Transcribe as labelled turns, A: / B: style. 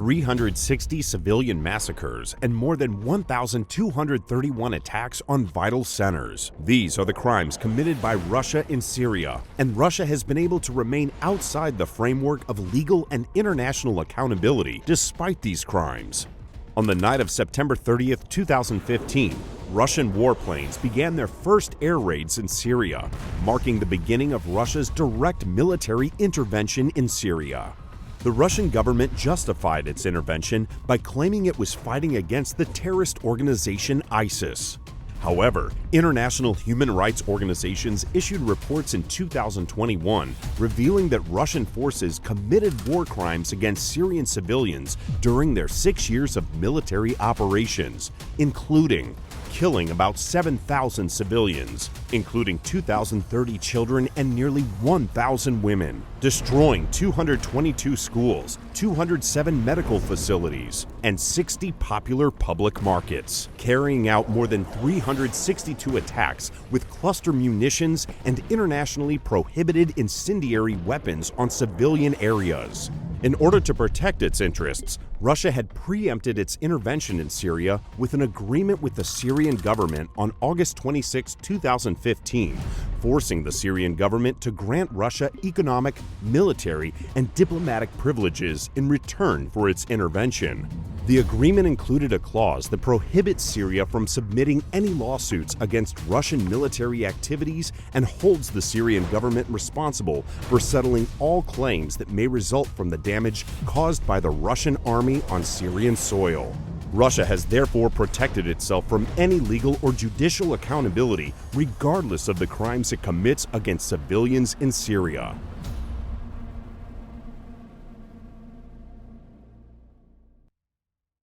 A: 360 civilian massacres, and more than 1,231 attacks on vital centers. These are the crimes committed by Russia in Syria, and Russia has been able to remain outside the framework of legal and international accountability despite these crimes. On the night of September 30th, 2015, Russian warplanes began their first air raids in Syria, marking the beginning of Russia's direct military intervention in Syria. The Russian government justified its intervention by claiming it was fighting against the terrorist organization ISIS. However, international human rights organizations issued reports in 2021 revealing that Russian forces committed war crimes against Syrian civilians during their 6 years of military operations, including killing about 7,000 civilians, including 2,030 children and nearly 1,000 women, destroying 222 schools, 207 medical facilities, and 60 popular public markets, carrying out more than 362 attacks with cluster munitions and internationally prohibited incendiary weapons on civilian areas. In order to protect its interests, Russia had preempted its intervention in Syria with an agreement with the Syrian government on August 26, 2015, forcing the Syrian government to grant Russia economic, military, and diplomatic privileges in return for its intervention. The agreement included a clause that prohibits Syria from submitting any lawsuits against Russian military activities and holds the Syrian government responsible for settling all claims that may result from the damage caused by the Russian army on Syrian soil. Russia has therefore protected itself from any legal or judicial accountability regardless of the crimes it commits against civilians in Syria.